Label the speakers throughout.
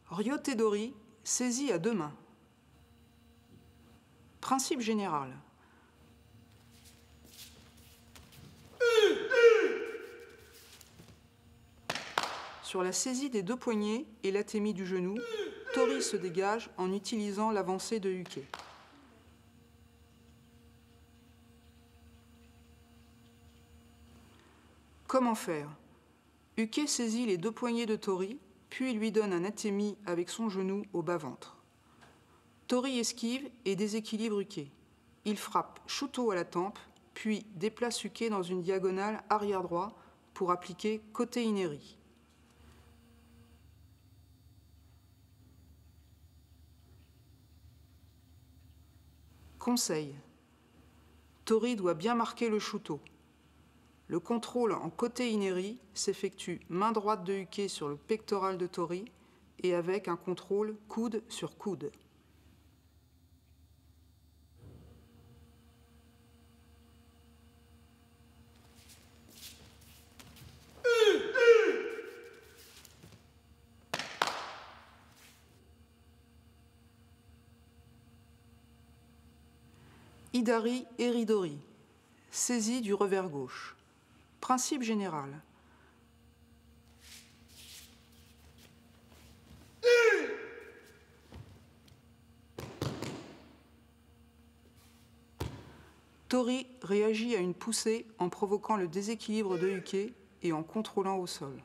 Speaker 1: Ryotedori saisit à deux mains. Principe général. Sur la saisie des deux poignets et l'atemi du genou, Tori se dégage en utilisant l'avancée de Uke. Comment faire? Uke saisit les deux poignets de Tori, puis lui donne un atemi avec son genou au bas-ventre. Tori esquive et déséquilibre Uke. Il frappe Shuto à la tempe, puis déplace Uke dans une diagonale arrière-droit pour appliquer côté Ineri. Conseil. Tori doit bien marquer le Shuto. Le contrôle en côté Ineri s'effectue main droite de Uke sur le pectoral de Tori et avec un contrôle coude sur coude. Hidari Eridori, saisie du revers gauche. Principe général. Tori réagit à une poussée en provoquant le déséquilibre de Uke et en contrôlant au sol.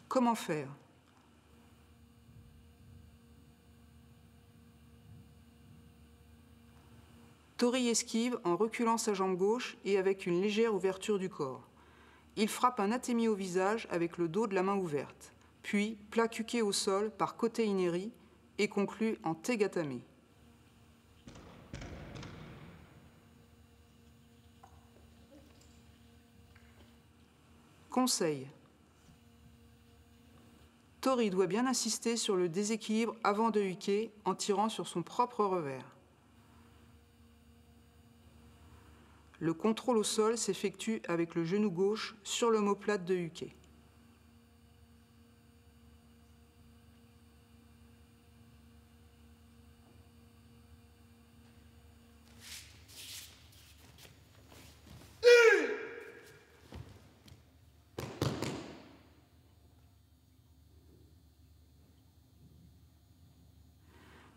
Speaker 1: Comment faire? Tori esquive en reculant sa jambe gauche et avec une légère ouverture du corps. Il frappe un atemi au visage avec le dos de la main ouverte, puis plaque Uke au sol par côté Ineri et conclut en Tegatame. Conseil. Tori doit bien insister sur le déséquilibre avant de Uke en tirant sur son propre revers. Le contrôle au sol s'effectue avec le genou gauche sur l'omoplate de Uke.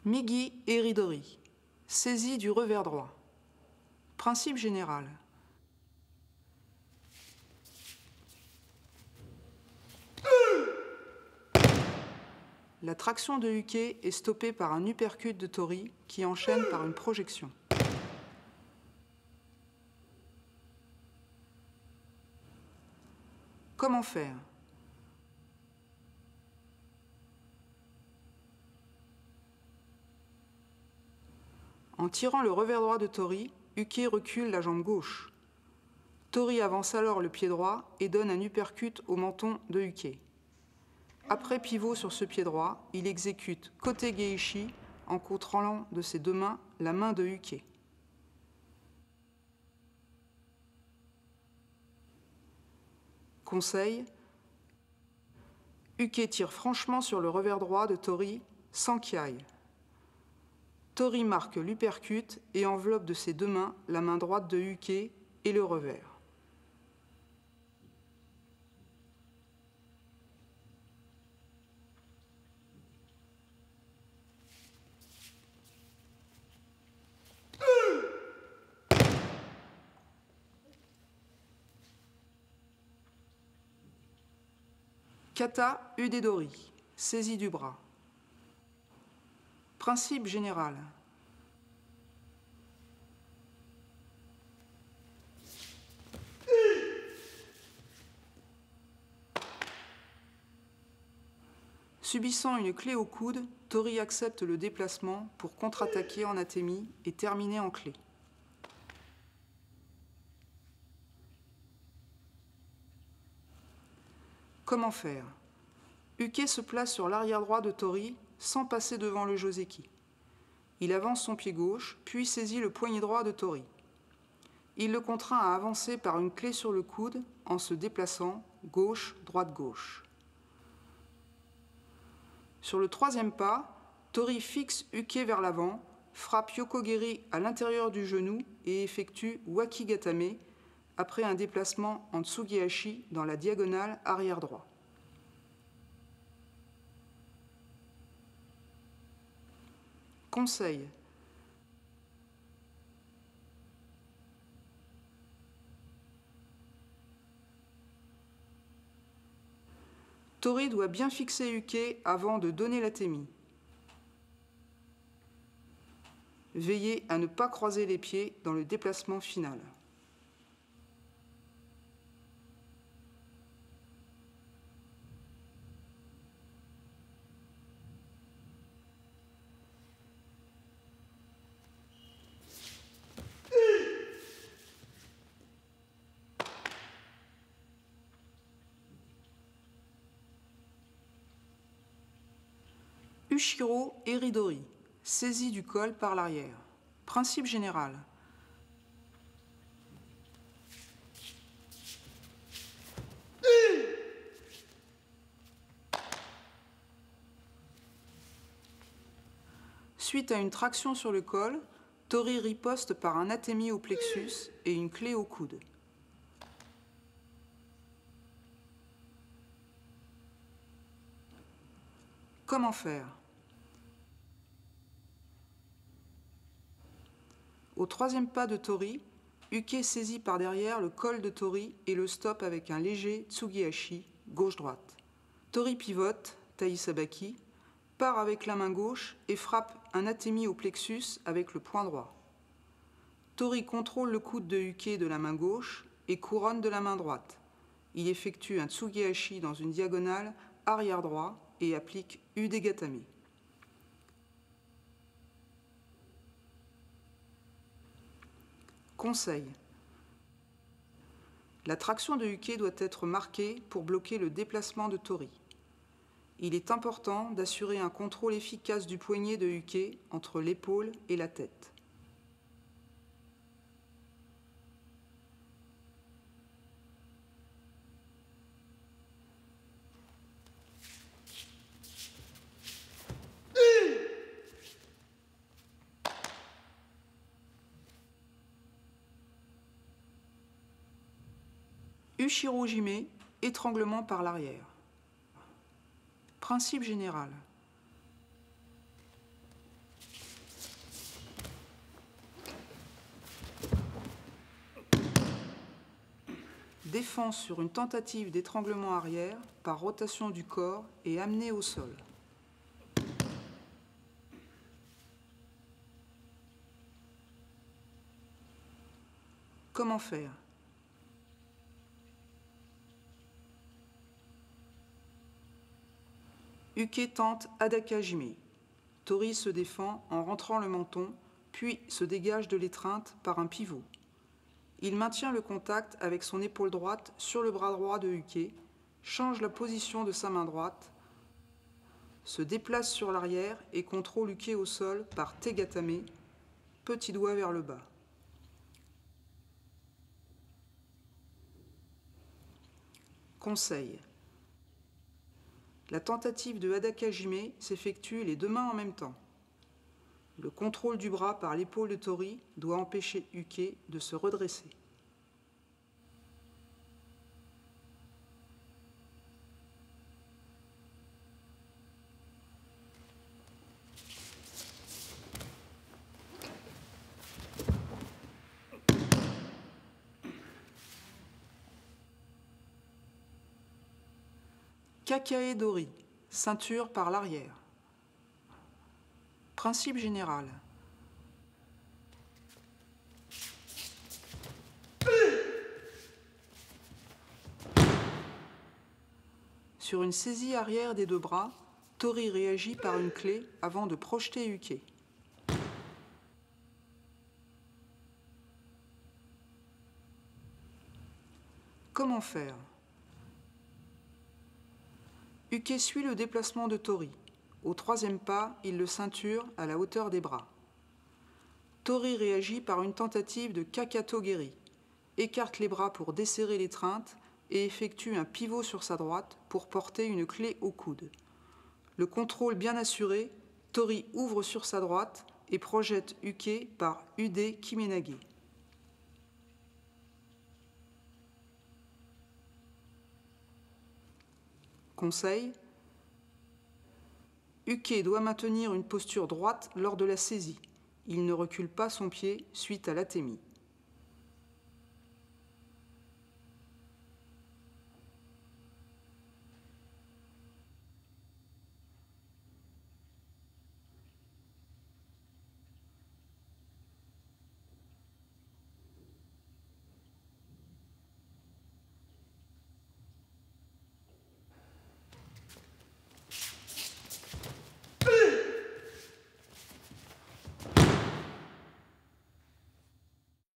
Speaker 1: Migi Eridori, saisie du revers droit. Principe général. La traction de Uke est stoppée par un uppercut de Tori qui enchaîne par une projection. Comment faire? En tirant le revers droit de Tori, Uke recule la jambe gauche. Tori avance alors le pied droit et donne un uppercut au menton de Uke. Après pivot sur ce pied droit, il exécute côté Geishi en contrôlant de ses deux mains la main de Uke. Conseil. Uke tire franchement sur le revers droit de Tori sans kiai. Tori marque l'uppercut et enveloppe de ses deux mains la main droite de Uke et le revers. Kata Udedori, saisie du bras. Principe général. Subissant une clé au coude, Tori accepte le déplacement pour contre-attaquer en atemi et terminer en clé. Comment faire? Uke se place sur l'arrière droit de Tori sans passer devant le Joseki. Il avance son pied gauche, puis saisit le poignet droit de Tori. Il le contraint à avancer par une clé sur le coude en se déplaçant gauche, droite, gauche. Sur le troisième pas, Tori fixe Uke vers l'avant, frappe Yokogeri à l'intérieur du genou et effectue Wakigatame après un déplacement en Tsugihashi dans la diagonale arrière droit. Conseil. Tori doit bien fixer Uke avant de donner l'atemi. Veillez à ne pas croiser les pieds dans le déplacement final. Ushiro Eridori, saisie du col par l'arrière. Principe général. Suite à une traction sur le col, Tori riposte par un atemi au plexus et une clé au coude. Comment faire? Au troisième pas de Tori, Uke saisit par derrière le col de Tori et le stoppe avec un léger Tsugihashi, gauche-droite. Tori pivote, Taisabaki, part avec la main gauche et frappe un atemi au plexus avec le poing droit. Tori contrôle le coude de Uke de la main gauche et couronne de la main droite. Il effectue un Tsugihashi dans une diagonale arrière droit et applique Udegatame. Conseil. La traction de Uke doit être marquée pour bloquer le déplacement de Tori. Il est important d'assurer un contrôle efficace du poignet de Uke entre l'épaule et la tête. Ushiro Jime, étranglement par l'arrière. Principe général. Défense sur une tentative d'étranglement arrière par rotation du corps et amené au sol. Comment faire? Uke tente Hadaka Jime. Tori se défend en rentrant le menton, puis se dégage de l'étreinte par un pivot. Il maintient le contact avec son épaule droite sur le bras droit de Uke, change la position de sa main droite, se déplace sur l'arrière et contrôle Uke au sol par Tegatame, petit doigt vers le bas. Conseil. La tentative de Hadaka Jime s'effectue les deux mains en même temps. Le contrôle du bras par l'épaule de Tori doit empêcher Uke de se redresser. Kakae Dori, ceinture par l'arrière. Principe général. Sur une saisie arrière des deux bras, Tori réagit par une clé avant de projeter Uke. Comment faire? Uke suit le déplacement de Tori. Au troisième pas, il le ceinture à la hauteur des bras. Tori réagit par une tentative de Kakato Geri, écarte les bras pour desserrer l'étreinte et effectue un pivot sur sa droite pour porter une clé au coude. Le contrôle bien assuré, Tori ouvre sur sa droite et projette Uke par Ude Kimenage. Conseil: Uke doit maintenir une posture droite lors de la saisie. Il ne recule pas son pied suite à l'atemi.